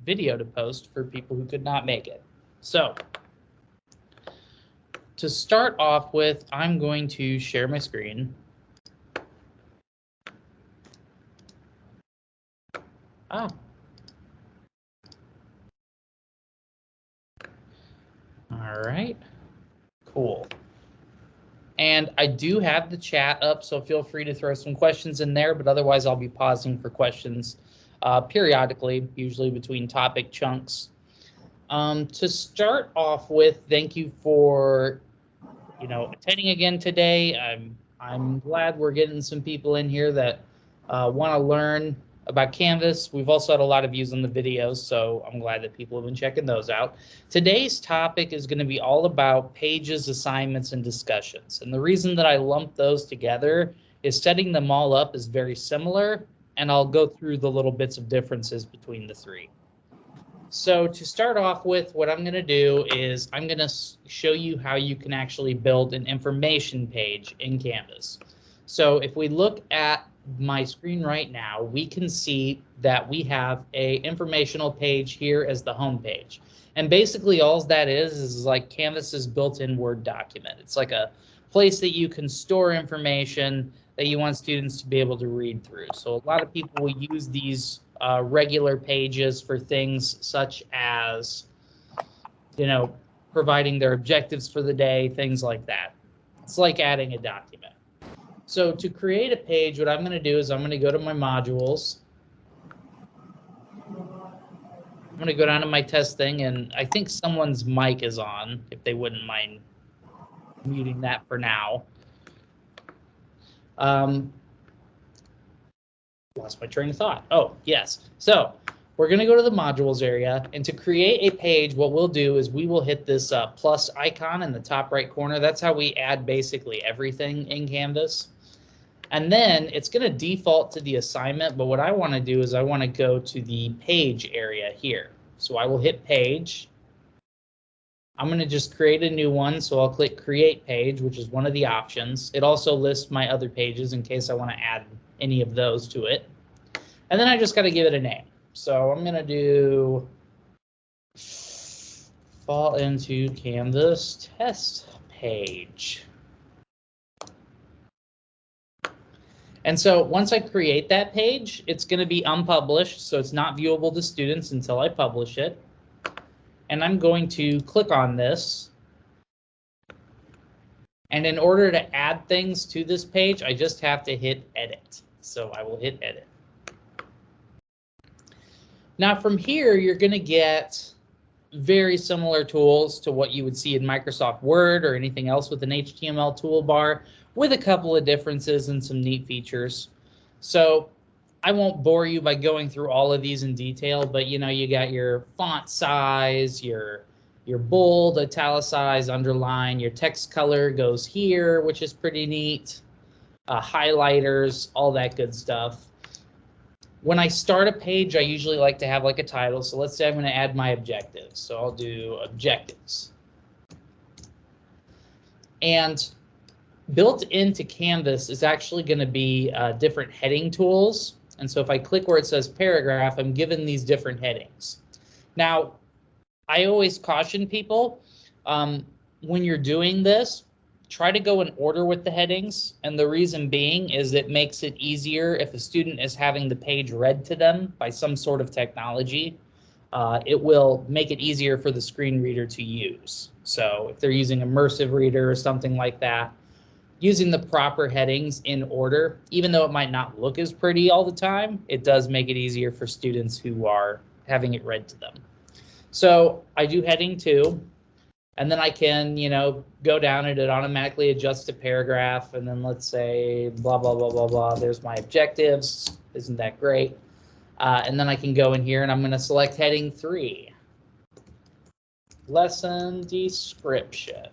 video to post for people who could not make it. So to start off with, I'm going to share my screen. Ah. All right, cool. And I do have the chat up, so feel free to throw some questions in there, but otherwise I'll be pausing for questions periodically, usually between topic chunks. To start off with, thank you for attending again today. I'm glad we're getting some people in here that want to learn about Canvas. We've also had a lot of views on the videos, so I'm glad that people have been checking those out. Today's topic is going to be all about pages, assignments, and discussions. And the reason that I lumped those together is setting them all up is very similar, and I'll go through the little bits of differences between the three. So to start off with, what I'm going to do is I'm going to show you how you can actually build an information page in Canvas. So if we look at my screen right now, we can see that we have a informational page here as the home page. And basically all that is like Canvas's built-in Word document. It's like a place that you can store information that you want students to be able to read through. So a lot of people will use these regular pages for things such as, providing their objectives for the day, things like that. It's like adding a document. So to create a page, what I'm going to do is I'm going to go to my modules. I'm going to go down to my test thing, and I think someone's mic is on, if they wouldn't mind muting that for now. Lost my train of thought. Oh, yes. So we're going to go to the modules area, and to create a page, what we'll do is we will hit this plus icon in the top right corner. That's how we add basically everything in Canvas. And then it's going to default to the assignment, but what I want to do is I want to go to the page area here. So I will hit page. I'm going to just create a new one, so I'll click create page, which is one of the options. It also lists my other pages in case I want to add any of those to it. And then I just got to give it a name. So I'm going to do fall into Canvas test page. And so once I create that page, it's going to be unpublished, so it's not viewable to students until I publish it. And I'm going to click on this. And in order to add things to this page, I just have to hit edit. So I will hit edit. Now from here, you're going to get very similar tools to what you would see in Microsoft Word or anything else with an HTML toolbar, with a couple of differences and some neat features. So I won't bore you by going through all of these in detail, but you got your font size, your bold, italicize, underline, your text color goes here, which is pretty neat, highlighters, all that good stuff. When I start a page, I usually like to have like a title. So let's say I'm going to add my objectives. So I'll do objectives. And built into Canvas is actually going to be different heading tools. And so if I click where it says paragraph, I'm given these different headings. Now, I always caution people when you're doing this, try to go in order with the headings. And the reason being is it makes it easier if a student is having the page read to them by some sort of technology. It will make it easier for the screen reader to use. So if they're using Immersive Reader or something like that, using the proper headings in order, even though it might not look as pretty all the time, it does make it easier for students who are having it read to them. So I do heading 2, and then I can, go down and it automatically adjusts to paragraph. And then let's say blah, blah, blah, blah, blah. There's my objectives. Isn't that great? And then I can go in here and I'm going to select heading 3, lesson description.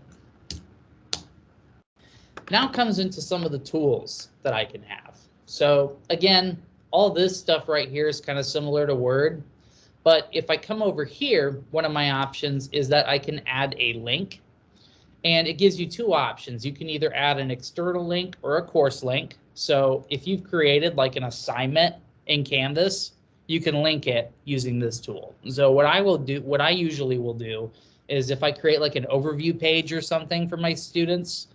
Now comes into some of the tools that I can have. So again, all this stuff right here is kind of similar to Word. But if I come over here, one of my options is that I can add a link. And it gives you 2 options. You can either add an external link or a course link. So if you've created like an assignment in Canvas, you can link it using this tool. So what I usually will do is if I create like an overview page or something for my students,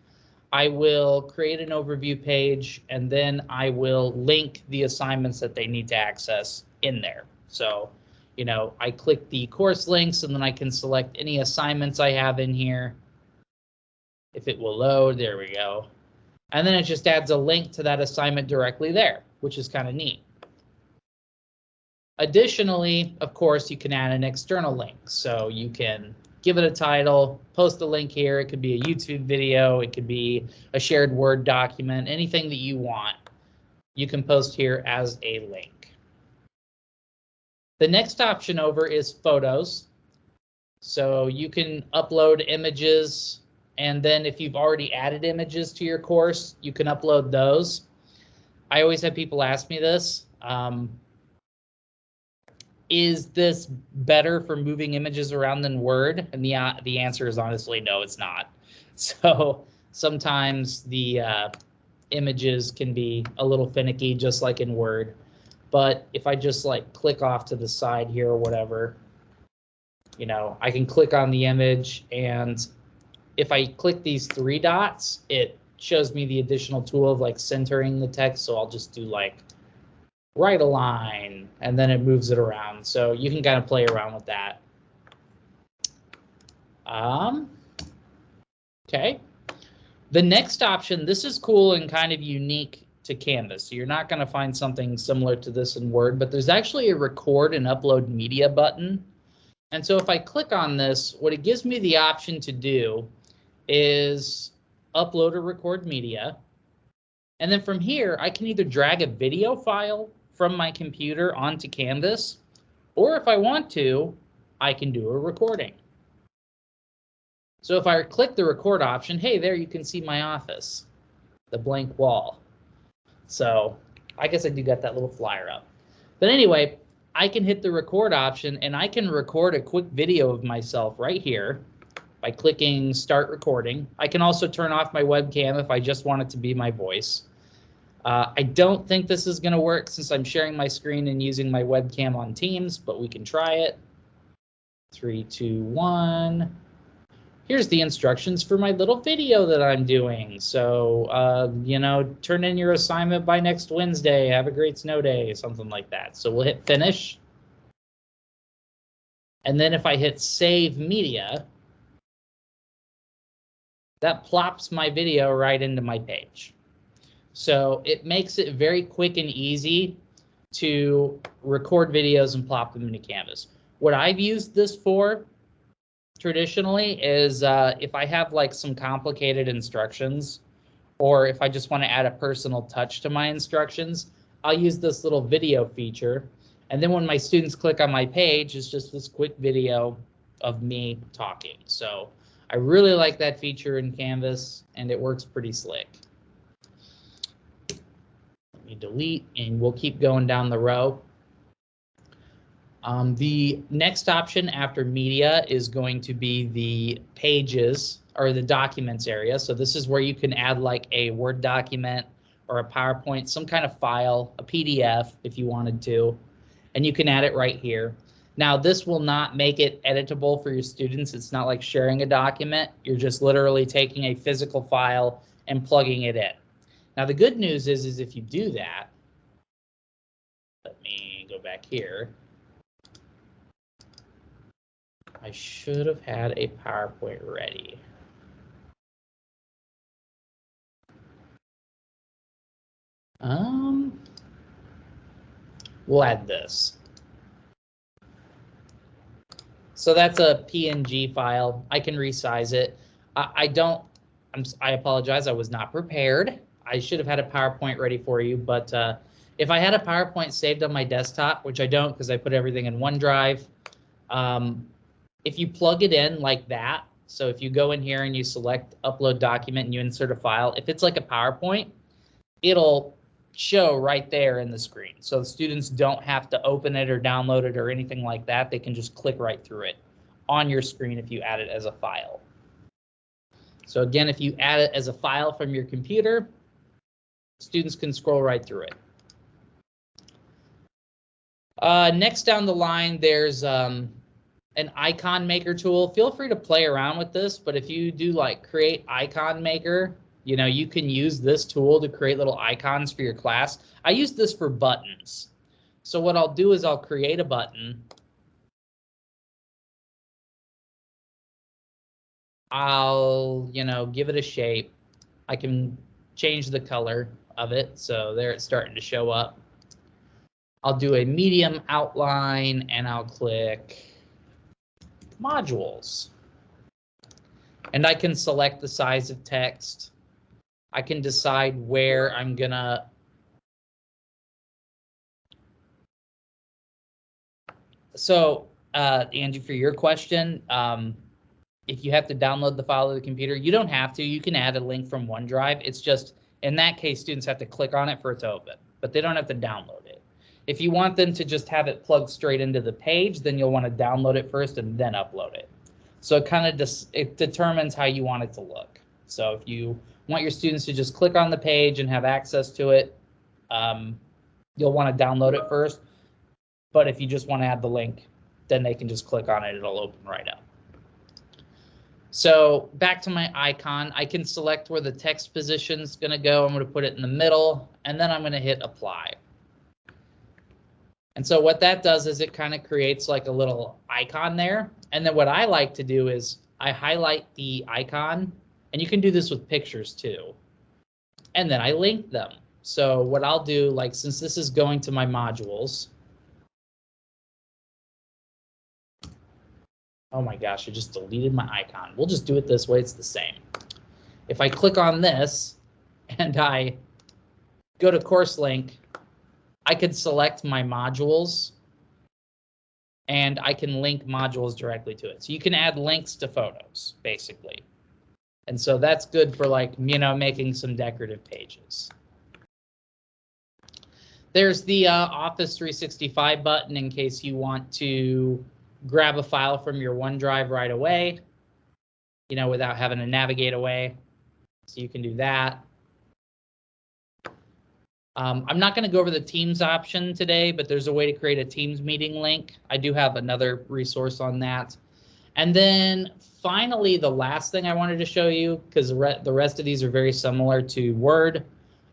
I will create an overview page and then I will link the assignments that they need to access in there. So, you know, I click the course links and then I can select any assignments I have in here. If it will load, there we go. And then it just adds a link to that assignment directly there, which is kind of neat. Additionally, of course, you can add an external link. So you can give it a title, post a link here. It could be a YouTube video. It could be a shared Word document, anything that you want. You can post here as a link. The next option over is photos. So you can upload images, and then if you've already added images to your course, you can upload those. I always have people ask me this. Is this better for moving images around than Word? And the answer is honestly no, it's not. So sometimes the images can be a little finicky, just like in Word. But if I just like click off to the side here or whatever, you know, I can click on the image, and if I click these three dots, it shows me the additional tool of like centering the text. So I'll just do like right align, and then it moves it around. So you can kind of play around with that. Okay. The next option, this is cool and kind of unique to Canvas. So you're not going to find something similar to this in Word, but there's actually a record and upload media button. And so if I click on this, what it gives me the option to do is upload or record media. And then from here, I can either drag a video file from my computer onto Canvas, or if I want to, I can do a recording. So if I click the record option, hey, there you can see my office, the blank wall. So I guess I do got that little flyer up. But anyway, I can hit the record option and I can record a quick video of myself right here by clicking start recording. I can also turn off my webcam if I just want it to be my voice. I don't think this is going to work since I'm sharing my screen and using my webcam on Teams, but we can try it. 3, 2, 1. Here's the instructions for my little video that I'm doing. So, you know, turn in your assignment by next Wednesday. Have a great snow day, something like that. So we'll hit finish. And then if I hit save media, that plops my video right into my page. So it makes it very quick and easy to record videos and plop them into Canvas. What I've used this for traditionally is if I have like some complicated instructions, or if I just want to add a personal touch to my instructions, I'll use this little video feature. And then when my students click on my page, it's just this quick video of me talking. So I really like that feature in Canvas, and it works pretty slick. Let me delete, and we'll keep going down the row. The next option after media is going to be the pages or the documents area. So this is where you can add like a Word document or a PowerPoint, some kind of file, a PDF if you wanted to, and you can add it right here. Now this will not make it editable for your students. It's not like sharing a document. You're just literally taking a physical file and plugging it in. Now the good news is if you do that, let me go back here. I should have had a PowerPoint ready. We'll add this. So that's a PNG file. I can resize it. I apologize, I was not prepared. I should have had a PowerPoint ready for you, but if I had a PowerPoint saved on my desktop, which I don't because I put everything in OneDrive, if you plug it in like that, so if you go in here and you select upload document and you insert a file, if it's like a PowerPoint, it'll show right there in the screen. So the students don't have to open it or download it or anything like that. They can just click right through it on your screen if you add it as a file. So again, if you add it as a file from your computer, students can scroll right through it. Next down the line, there's an icon maker tool. Feel free to play around with this, but if you do like create icon maker, you can use this tool to create little icons for your class. I use this for buttons. So what I'll do is I'll create a button. I'll, give it a shape. I can change the color of it. So there it's starting to show up. I'll do a medium outline and I'll click modules. And I can select the size of text. I can decide where I'm gonna Angie, for your question, if you have to download the file to the computer, you don't have to. You can add a link from OneDrive. It's just, in that case, students have to click on it for it to open, but they don't have to download it. If you want them to just have it plugged straight into the page, then you'll want to download it first and then upload it. So it kind of it determines how you want it to look. So if you want your students to just click on the page and have access to it, you'll want to download it first. But if you just want to add the link, then they can just click on it. It'll open right up. So back to my icon, I can select where the text position is going to go. I'm going to put it in the middle, and then I'm going to hit apply. And so what that does is it kind of creates like a little icon there. And then what I like to do is I highlight the icon, and you can do this with pictures too. And then I link them. So what I'll do, like since this is going to my modules. Oh my gosh, I just deleted my icon. We'll just do it this way, it's the same. If I click on this and I go to course link, I could select my modules and I can link modules directly to it. So you can add links to photos, basically. And so that's good for like, making some decorative pages. There's the Office 365 button in case you want to grab a file from your OneDrive right away, without having to navigate away. So you can do that. I'm not going to go over the Teams option today, but there's a way to create a Teams meeting link. I do have another resource on that. And then finally, the last thing I wanted to show you, because the rest of these are very similar to Word.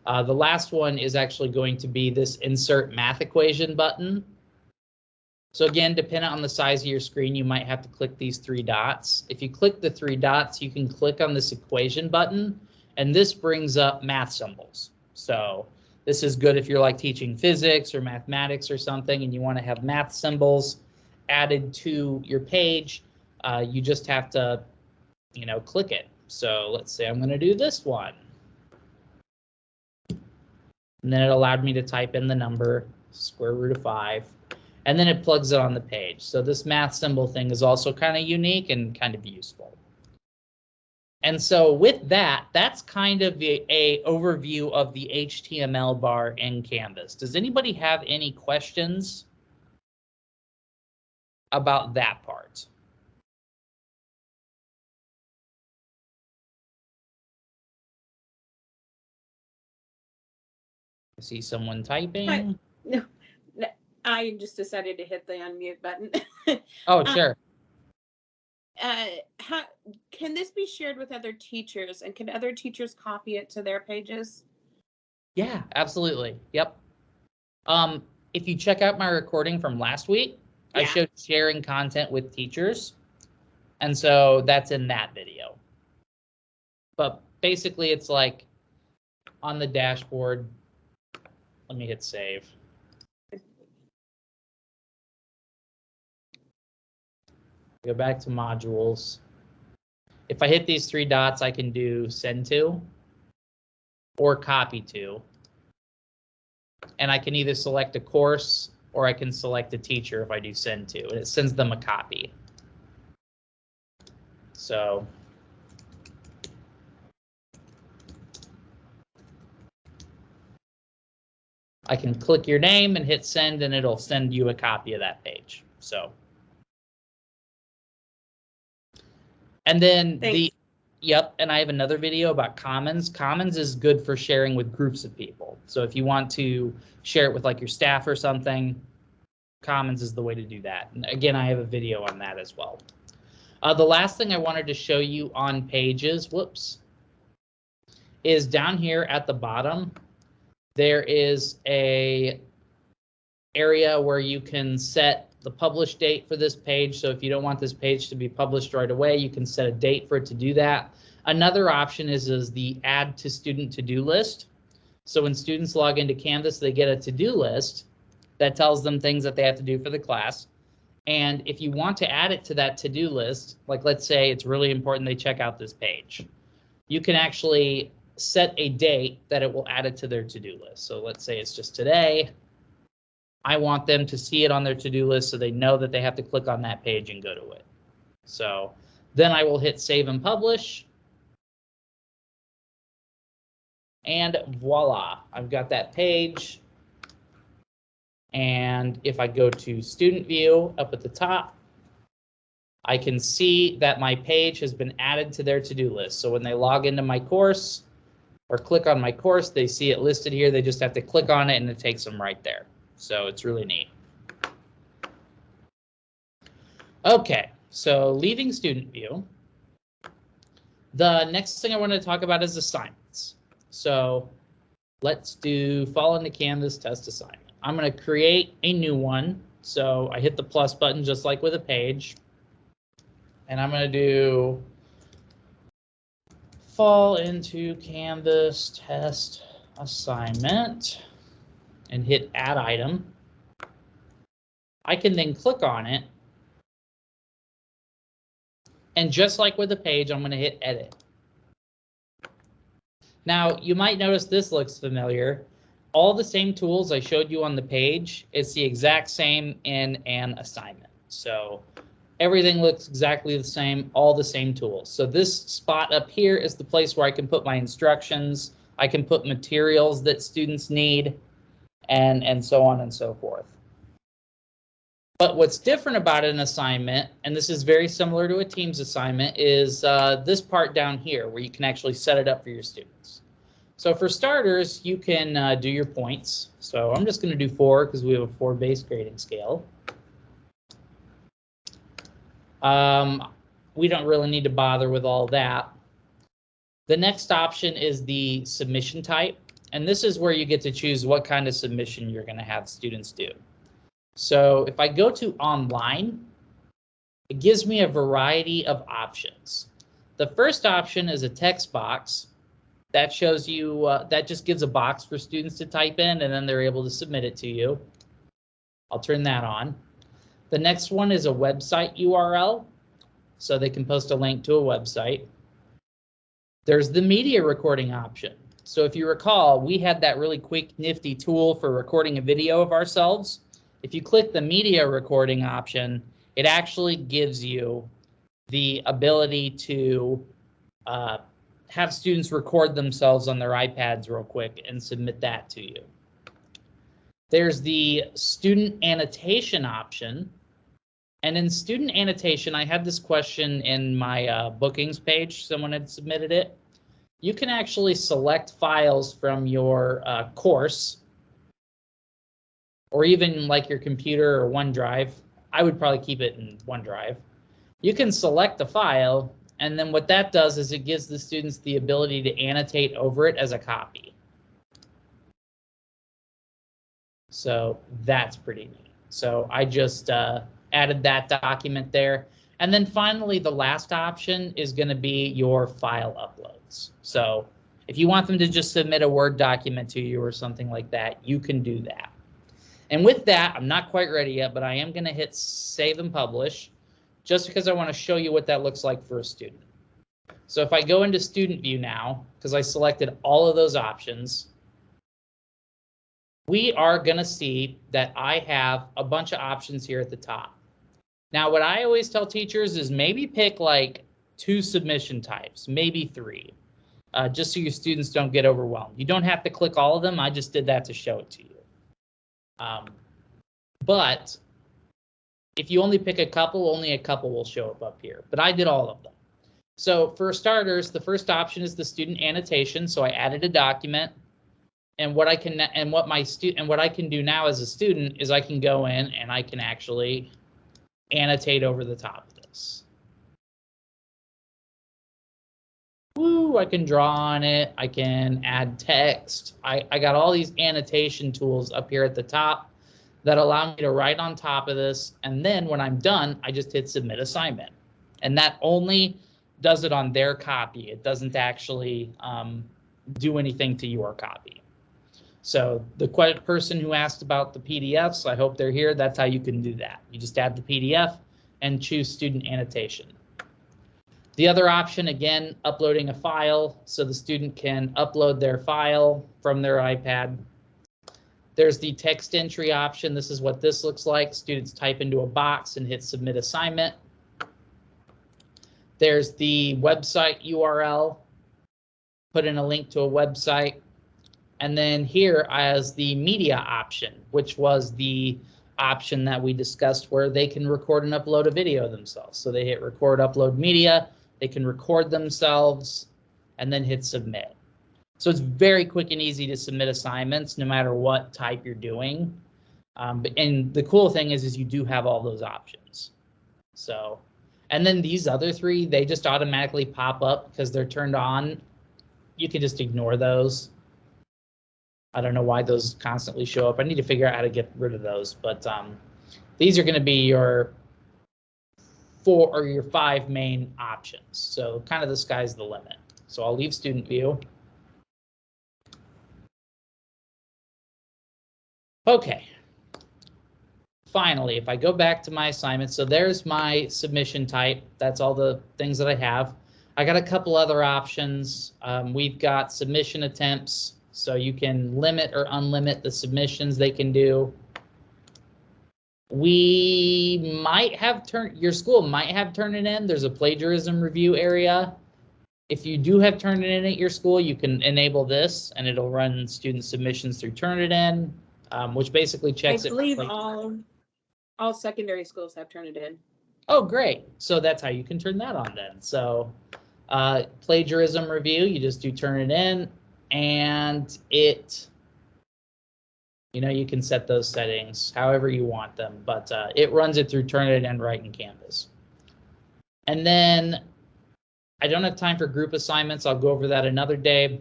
The last one is actually going to be this Insert Math Equation button. So again, depending on the size of your screen, you might have to click these three dots. If you click the three dots, you can click on this equation button, and this brings up math symbols. So this is good if you're like teaching physics or mathematics or something, and you want to have math symbols added to your page. You just have to, click it. So let's say I'm going to do this one. And then it allowed me to type in the number, square root of 5. And then it plugs it on the page. So this math symbol thing is also kind of unique and kind of useful. And so with that, that's kind of a overview of the HTML bar in Canvas. Does anybody have any questions about that part? I see someone typing. No, I just decided to hit the unmute button. Oh, sure. How can this be shared with other teachers, and can other teachers copy it to their pages? Yeah, absolutely. Yep. If you check out my recording from last week, yeah. I showed sharing content with teachers. And so that's in that video. But basically it's like on the dashboard. Let me hit save. Go back to modules. If I hit these three dots, I can do send to or copy to. And I can either select a course or I can select a teacher if I do send to, and it sends them a copy. So I can click your name and hit send, and it'll send you a copy of that page. So. And then yep, and I have another video about Commons. Commons is good for sharing with groups of people. So if you want to share it with like your staff or something, Commons is the way to do that. And again, I have a video on that as well. The last thing I wanted to show you on Pages, is down here at the bottom, there is a area where you can set the publish date for this page. So if you don't want this page to be published right away, you can set a date for it to do that. Another option is the add to student to-do list. So when students log into Canvas, they get a to-do list that tells them things that they have to do for the class. And if you want to add it to that to-do list, like let's say it's really important they check out this page, you can actually set a date that it will add it to their to-do list. So let's say it's just today. I want them to see it on their to-do list so they know that they have to click on that page and go to it. So then I will hit save and publish. And voila, I've got that page. And if I go to student view up at the top, I can see that my page has been added to their to-do list. So when they log into my course or click on my course, they see it listed here. They just have to click on it and it takes them right there. So it's really neat. Okay, so leaving student view, the next thing I want to talk about is assignments. So let's do Fall into Canvas test assignment. I'm going to create a new one. So I hit the plus button just like with a page. And I'm going to do Fall into Canvas test assignment and hit add item. I can then click on it. And just like with a page, I'm going to hit edit. Now you might notice this looks familiar. All the same tools I showed you on the page, it's the exact same in an assignment. So everything looks exactly the same, all the same tools. So this spot up here is the place where I can put my instructions. I can put materials that students need and so on and so forth. But what's different about an assignment, and this is very similar to a Teams assignment, is this part down here where you can actually set it up for your students. So for starters, you can do your points. So I'm just going to do 4 because we have a 4-based grading scale. We don't really need to bother with all that. The next option is the submission type, and this is where you get to choose what kind of submission you're going to have students do. So if I go to online, it gives me a variety of options. The first option is a text box. That shows you, that just gives a box for students to type in and then they're able to submit it to you. I'll turn that on. The next one is a website URL, so they can post a link to a website. There's the media recording option. So if you recall, we had that really quick, nifty tool for recording a video of ourselves. If you click the media recording option, it actually gives you the ability to have students record themselves on their iPads real quick and submit that to you. There's the student annotation option. And in student annotation, I had this question in my bookings page. Someone had submitted it. You can actually select files from your course or even like your computer or OneDrive. I would probably keep it in OneDrive. You can select the file, and then what that does is it gives the students the ability to annotate over it as a copy. So that's pretty neat. So I just added that document there. And then finally, the last option is going to be your file uploads. So if you want them to just submit a Word document to you or something like that, you can do that. And with that, I'm not quite ready yet, but I am going to hit save and publish just because I want to show you what that looks like for a student. So if I go into student view now, because I selected all of those options, we are going to see that I have a bunch of options here at the top. Now, what I always tell teachers is maybe pick like 2 submission types, maybe 3, just so your students don't get overwhelmed. You don't have to click all of them. I just did that to show it to you. But if you only pick a couple, only a couple will show up here. But I did all of them. So for starters, the first option is the student annotation. So I added a document. And what I can what I can do now as a student is I can go in and I can actually annotate over the top of this. Woo, I can draw on it. I can add text. I got all these annotation tools up here at the top that allow me to write on top of this. And then when I'm done, I just hit submit assignment. And that only does it on their copy. It doesn't actually do anything to your copy. So the person who asked about the PDFs, I hope they're here. That's how you can do that. You just add the PDF and choose student annotation. The other option, again, uploading a file so the student can upload their file from their iPad. There's the text entry option. This is what this looks like. Students type into a box and hit submit assignment. There's the website URL. Put in a link to a website. And then here as the media option, which was the option that we discussed where they can record and upload a video themselves. So they hit record, upload media. They can record themselves and then hit submit. So it's very quick and easy to submit assignments no matter what type you're doing. And the cool thing is you do have all those options. So, and then these other three, they just automatically pop up because they're turned on. You can just ignore those. I don't know why those constantly show up. I need to figure out how to get rid of those, but these are going to be your 4 or your 5 main options. So kind of the sky's the limit. So I'll leave student view. Okay. Finally, if I go back to my assignment, so there's my submission type. That's all the things that I have. I got a couple other options. We've got submission attempts, so you can limit or unlimit the submissions they can do. We might have your school might have Turnitin. There's a plagiarism review area. If you do have Turnitin at your school, you can enable this and it'll run student submissions through Turnitin, which basically checks I believe all secondary schools have Turnitin. Oh, great. So that's how you can turn that on then. So plagiarism review, you just do Turnitin and it, you can set those settings however you want them, but it runs it through Turnitin and Write in Canvas. And then I don't have time for group assignments. I'll go over that another day.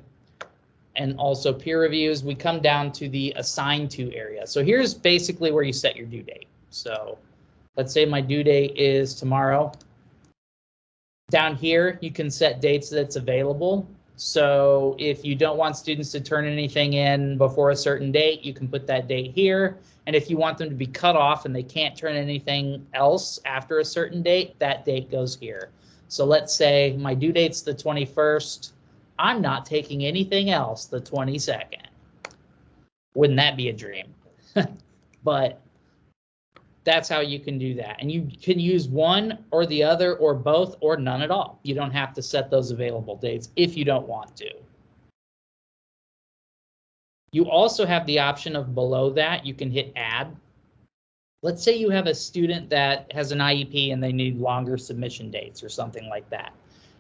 And also peer reviews. We come down to the assign to area. So here's basically where you set your due date. So let's say my due date is tomorrow. Down here, you can set dates that's available. So if you don't want students to turn anything in before a certain date, you can put that date here. And if you want them to be cut off and they can't turn anything else after a certain date, that date goes here. So let's say my due date's the 21st. I'm not taking anything else the 22nd. Wouldn't that be a dream? But that's how you can do that. And you can use one or the other or both or none at all. You don't have to set those available dates if you don't want to. You also have the option of below that, you can hit add. Let's say you have a student that has an IEP and they need longer submission dates or something like that.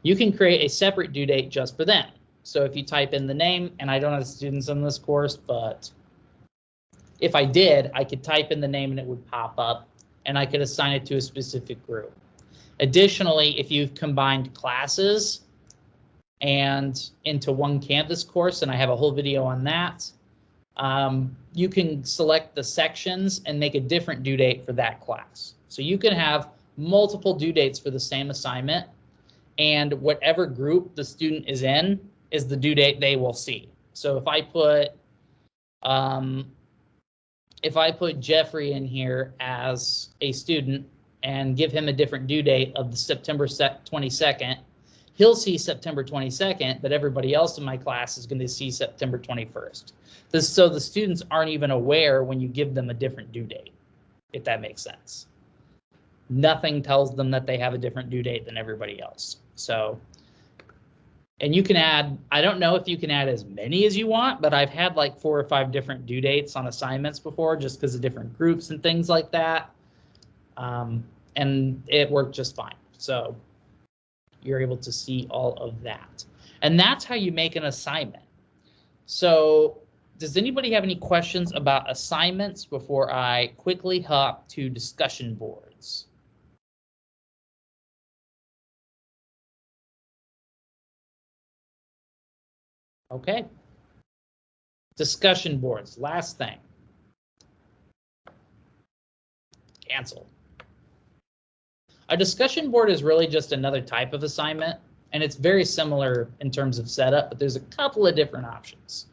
You can create a separate due date just for them. So if you type in the name, and I don't have students in this course, but if I did, I could type in the name and it would pop up and I could assign it to a specific group. Additionally, if you've combined classes and into one Canvas course, and I have a whole video on that, you can select the sections and make a different due date for that class. So you can have multiple due dates for the same assignment, and whatever group the student is in is the due date they will see. So if I put Jeffrey in here as a student and give him a different due date of the September 22nd, he'll see September 22nd, but everybody else in my class is going to see September 21st. So the students aren't even aware when you give them a different due date, if that makes sense. Nothing tells them that they have a different due date than everybody else. So, and you can add, I don't know if you can add as many as you want, but I've had like 4 or 5 different due dates on assignments before just because of different groups and things like that. And it worked just fine. So you're able to see all of that. And that's how you make an assignment. So does anybody have any questions about assignments before I quickly hop to discussion boards? Okay. Discussion boards, last thing. Cancel. A discussion board is really just another type of assignment, and it's very similar in terms of setup, but there's a couple of different options.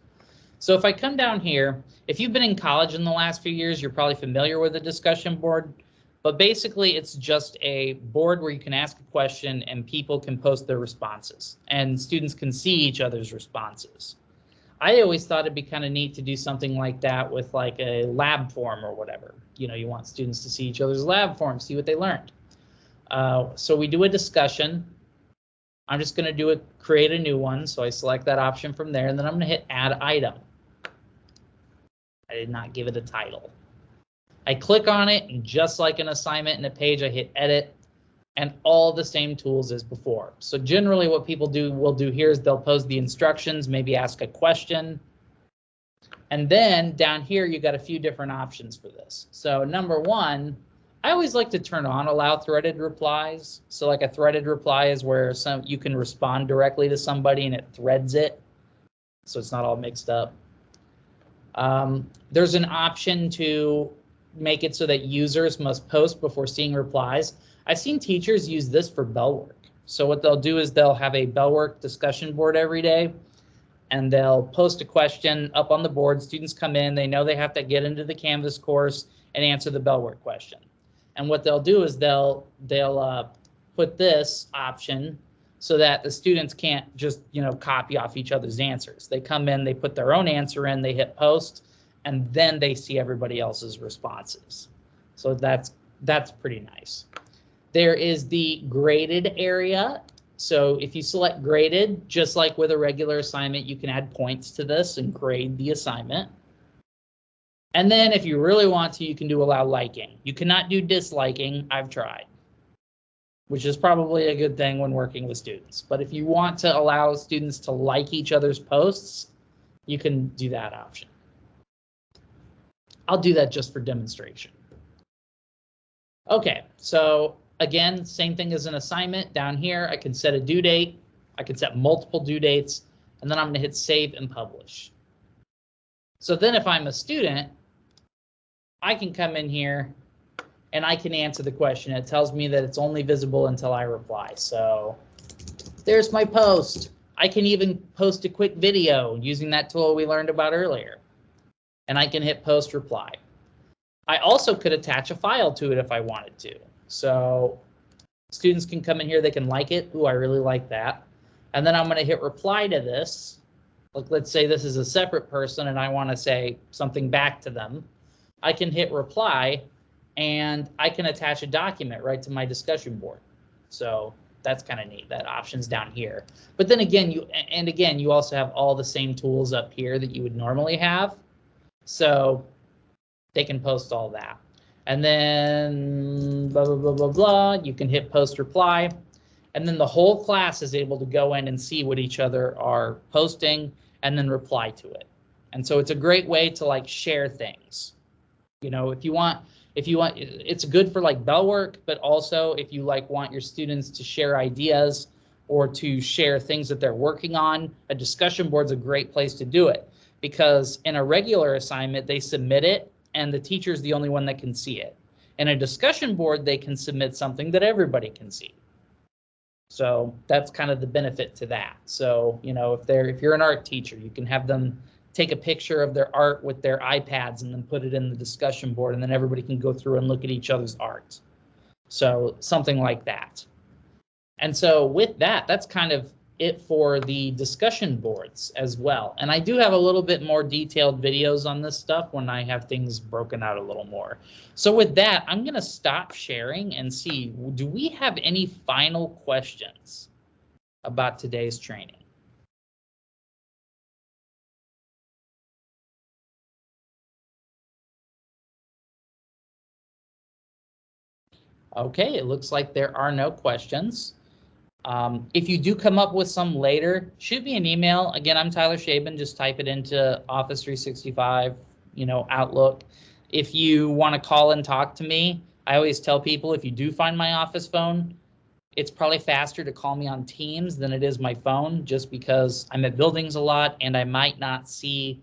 So if I come down here, if you've been in college in the last few years, you're probably familiar with a discussion board, but basically it's just a board where you can ask a question and people can post their responses, and students can see each other's responses. I always thought it'd be kind of neat to do something like that with like a lab form or whatever. You know, you want students to see each other's lab forms, see what they learned. So we do a discussion. I'm just going to create a new one. So I select that option from there, and then I'm going to hit add item. I did not give it a title. I click on it, and just like an assignment in a page, I hit edit, and all the same tools as before. So generally what people will do here is they'll post the instructions, maybe ask a question. And then down here, you got a few different options for this. So number one, I always like to turn on allow threaded replies. So like a threaded reply is where you can respond directly to somebody and it threads it, so it's not all mixed up. There's an option to make it so that users must post before seeing replies. I've seen teachers use this for bell work. So what they'll do is they'll have a bell work discussion board every day, and they'll post a question up on the board. Students come in, they know they have to get into the Canvas course and answer the bell work question. And what they'll do is they'll put this option so that the students can't just, you know, copy off each other's answers. They come in, they put their own answer in, they hit post, and then they see everybody else's responses. So that's pretty nice. There is the graded area. So if you select graded, just like with a regular assignment, you can add points to this and grade the assignment. And then if you really want to, you can do allow liking. You cannot do disliking. I've tried, which is probably a good thing when working with students. But if you want to allow students to like each other's posts, you can do that option. I'll do that just for demonstration. Okay, so again, same thing as an assignment. Down here, I can set a due date. I can set multiple due dates, and then I'm going to hit save and publish. So then if I'm a student, I can come in here and I can answer the question. It tells me that it's only visible until I reply. So there's my post. I can even post a quick video using that tool we learned about earlier. And I can hit post reply. I also could attach a file to it if I wanted to. So students can come in here, they can like it. Ooh, I really like that. And then I'm going to hit reply to this. Like, let's say this is a separate person and I want to say something back to them. I can hit reply and I can attach a document right to my discussion board. So that's kind of neat. That option's down here. But then again, you also have all the same tools up here that you would normally have. So they can post all that. And then blah, blah, blah, blah, blah. You can hit post reply. And then the whole class is able to go in and see what each other are posting and then reply to it. And so it's a great way to like share things. You know, if you want, it's good for like bell work, but also if you like want your students to share ideas or to share things that they're working on, a discussion board's a great place to do it, because in a regular assignment, they submit it and the teacher's the only one that can see it. In a discussion board, they can submit something that everybody can see. So that's kind of the benefit to that. So, you know, if you're an art teacher, you can have them take a picture of their art with their iPads and then put it in the discussion board, and then everybody can go through and look at each other's art. So something like that. And so with that, that's kind of it for the discussion boards as well. And I do have a little bit more detailed videos on this stuff when I have things broken out a little more. So with that, I'm going to stop sharing and see, do we have any final questions about today's training? Okay, it looks like there are no questions. If you do come up with some later, shoot me an email. Again, I'm Tyler Shaben. Just type it into Office 365, Outlook. If you want to call and talk to me, I always tell people if you do find my office phone, it's probably faster to call me on Teams than it is my phone, just because I'm at buildings a lot and I might not see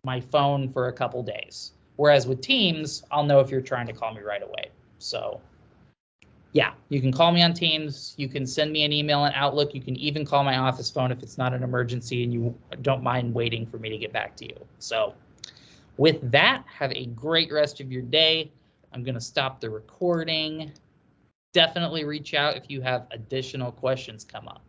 my phone for a couple days. Whereas with Teams, I'll know if you're trying to call me right away. So yeah, you can call me on Teams. You can send me an email in Outlook. You can even call my office phone if it's not an emergency and you don't mind waiting for me to get back to you. So with that, have a great rest of your day. I'm going to stop the recording. Definitely reach out if you have additional questions come up.